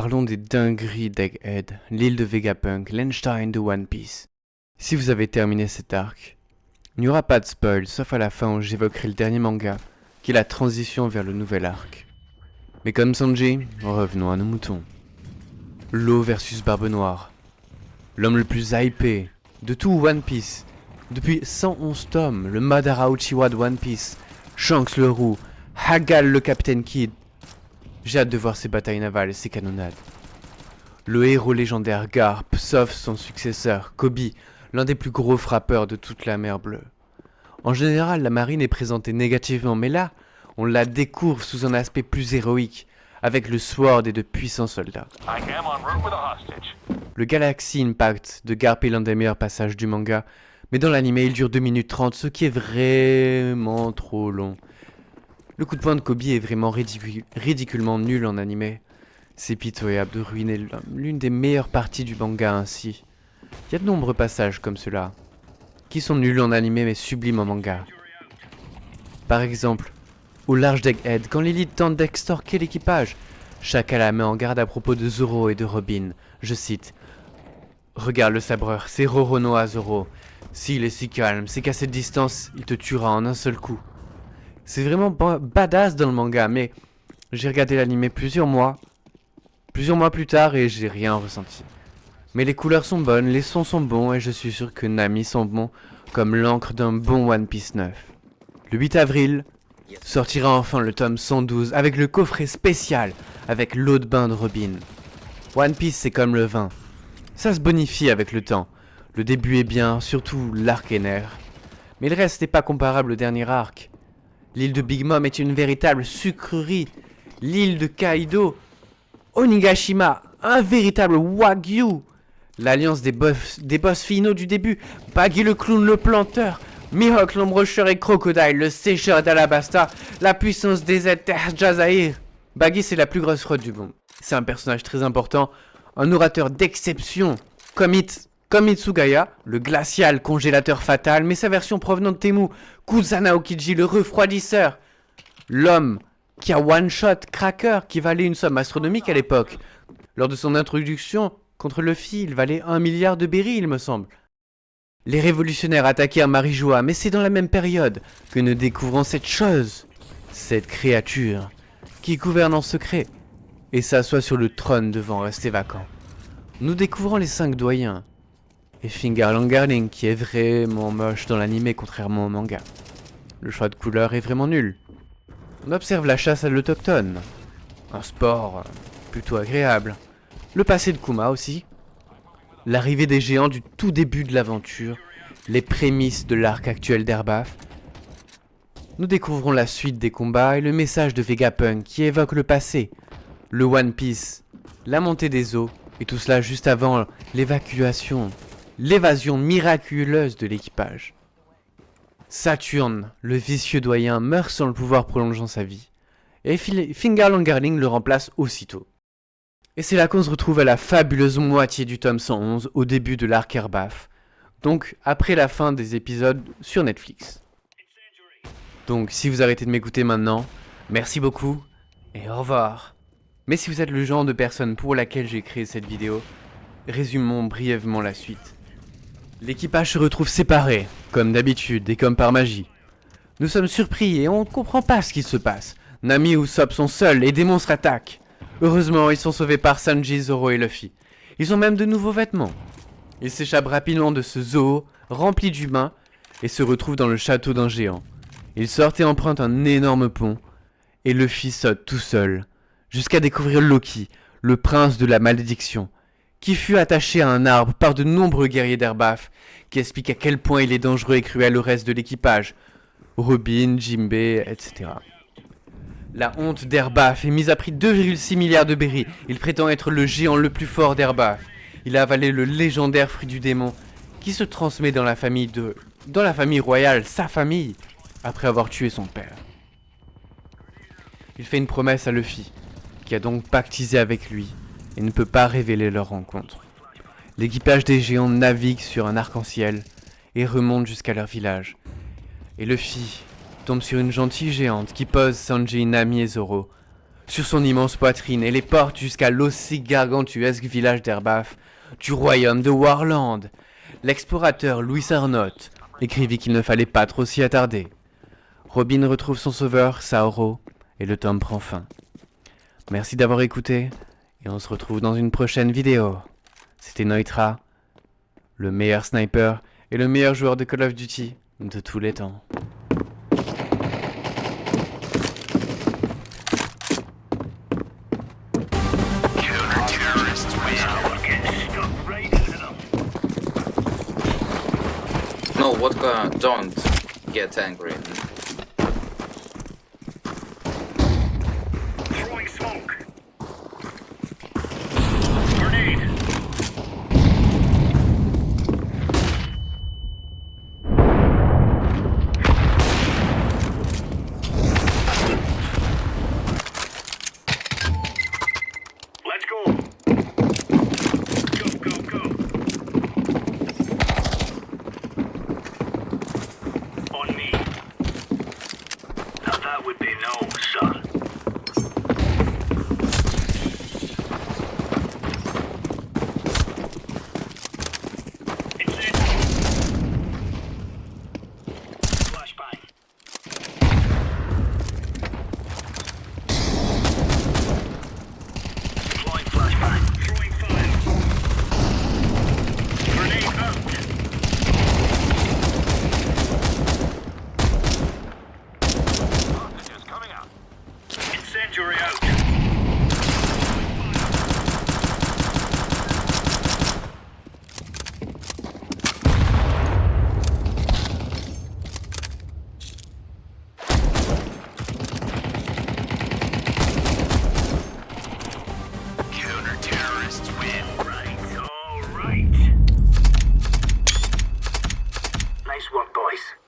Parlons des dingueries d'Egghead, l'île de Vegapunk, l'Einstein de One Piece. Si vous avez terminé cet arc, il n'y aura pas de spoil, sauf à la fin où j'évoquerai le dernier manga, qui est la transition vers le nouvel arc. Mais comme Sanji, revenons à nos moutons. Law versus Barbe Noire. L'homme le plus hypé de tout One Piece. Depuis 111 tomes, le Madara Uchiwa de One Piece, Shanks le roux, Hagal le Capitaine Kidd. J'ai hâte de voir ses batailles navales et ses canonnades. Le héros légendaire Garp, sauf son successeur, Kobe, l'un des plus gros frappeurs de toute la mer bleue. En général, la marine est présentée négativement, mais là, on la découvre sous un aspect plus héroïque, avec le Sword et de puissants soldats. Le Galaxy Impact de Garp est l'un des meilleurs passages du manga, mais dans l'anime il dure 2 minutes 30, ce qui est vraiment trop long. Le coup de poing de Kobe est vraiment ridiculement nul en animé. C'est pitoyable de ruiner l'une des meilleures parties du manga ainsi. Il y a de nombreux passages comme cela, qui sont nuls en animé mais sublimes en manga. Par exemple, au large d'Egghead, quand l'élite tente d'extorquer l'équipage, Shaka la met en garde à propos de Zoro et de Robin. Je cite: « Regarde le sabreur, c'est Roronoa Zoro. S'il est si calme, c'est qu'à cette distance, il te tuera en un seul coup. » C'est vraiment badass dans le manga, mais j'ai regardé l'anime plusieurs mois plus tard et j'ai rien ressenti. Mais les couleurs sont bonnes, les sons sont bons et je suis sûr que Nami sont bons comme l'encre d'un bon One Piece 9. Le 8 avril sortira enfin le tome 112 avec le coffret spécial avec l'eau de bain de Robin. One Piece c'est comme le vin, ça se bonifie avec le temps. Le début est bien, surtout l'arc est nerf. Mais le reste n'est pas comparable au dernier arc. L'île de Big Mom est une véritable sucrerie. L'île de Kaido, Onigashima, un véritable Wagyu. L'alliance des boss finaux du début, Baggy le clown le planteur, Mihawk l'embrocheur et Crocodile le sécheur d'Alabasta, la puissance des Éthers Jazair. Baggy c'est la plus grosse fraude du monde. C'est un personnage très important, un orateur d'exception, comme Itsugaya, le glacial congélateur fatal, mais sa version provenant de Temu, Kusana Okiji le refroidisseur, l'homme qui a one-shot Cracker qui valait une somme astronomique à l'époque. Lors de son introduction contre Luffy, il valait 1 milliard de berry, il me semble. Les révolutionnaires attaquèrent Marijoa, mais c'est dans la même période que nous découvrons cette chose, cette créature, qui gouverne en secret et s'assoit sur le trône devant rester vacant. Nous découvrons les 5 doyens, et Fingerlangerling qui est vraiment moche dans l'anime contrairement au manga. Le choix de couleur est vraiment nul. On observe la chasse à l'autochtone, un sport plutôt agréable. Le passé de Kuma aussi. L'arrivée des géants du tout début de l'aventure, les prémices de l'arc actuel d'Erbaf. Nous découvrons la suite des combats et le message de Vegapunk qui évoque le passé, le One Piece, la montée des eaux, et tout cela juste avant l'évasion miraculeuse de l'équipage. Saturne, le vicieux doyen, meurt sans le pouvoir prolongeant sa vie, et Fingerlangerling le remplace aussitôt. Et c'est là qu'on se retrouve à la fabuleuse moitié du tome 111, au début de l'arc Erbaf, donc après la fin des épisodes sur Netflix. Donc si vous arrêtez de m'écouter maintenant, merci beaucoup, et au revoir. Mais si vous êtes le genre de personne pour laquelle j'ai créé cette vidéo, résumons brièvement la suite. L'équipage se retrouve séparé, comme d'habitude et comme par magie. Nous sommes surpris et on ne comprend pas ce qui se passe. Nami et Usopp sont seuls et des monstres attaquent. Heureusement, ils sont sauvés par Sanji, Zoro et Luffy. Ils ont même de nouveaux vêtements. Ils s'échappent rapidement de ce zoo rempli d'humains et se retrouvent dans le château d'un géant. Ils sortent et empruntent un énorme pont et Luffy saute tout seul, jusqu'à découvrir Loki, le prince de la malédiction, qui fut attaché à un arbre par de nombreux guerriers d'Erbaf, qui expliquent à quel point il est dangereux et cruel au reste de l'équipage, Robin, Jinbei, etc. La honte d'Erbaf est mise à prix 2,6 milliards de berry. Il prétend être le géant le plus fort d'Erbaf. Il a avalé le légendaire fruit du démon, qui se transmet dans la famille royale, sa famille, après avoir tué son père. Il fait une promesse à Luffy, qui a donc pactisé avec lui, et ne peut pas révéler leur rencontre. L'équipage des géants navigue sur un arc-en-ciel et remonte jusqu'à leur village. Et Luffy tombe sur une gentille géante qui pose Sanji, Nami et Zoro sur son immense poitrine et les porte jusqu'à l'aussi gargantuesque village d'Erbaf du royaume de Warland. L'explorateur Louis Arnott écrivit qu'il ne fallait pas trop s'y attarder. Robin retrouve son sauveur, Saoro, et le tome prend fin. Merci d'avoir écouté, et on se retrouve dans une prochaine vidéo. C'était Neutra, le meilleur sniper et le meilleur joueur de Call of Duty de tous les temps. No, vodka, don't get angry. Throwing smoke. Grenade. Let's go. Go, go, go. On me. Now that would be no, son. It's in. Flashbang. Deploying flashbang. Throwing fire. Grenade out. Hostages coming out. Incendiary out. Counter-terrorists win. All right. Nice work, boys.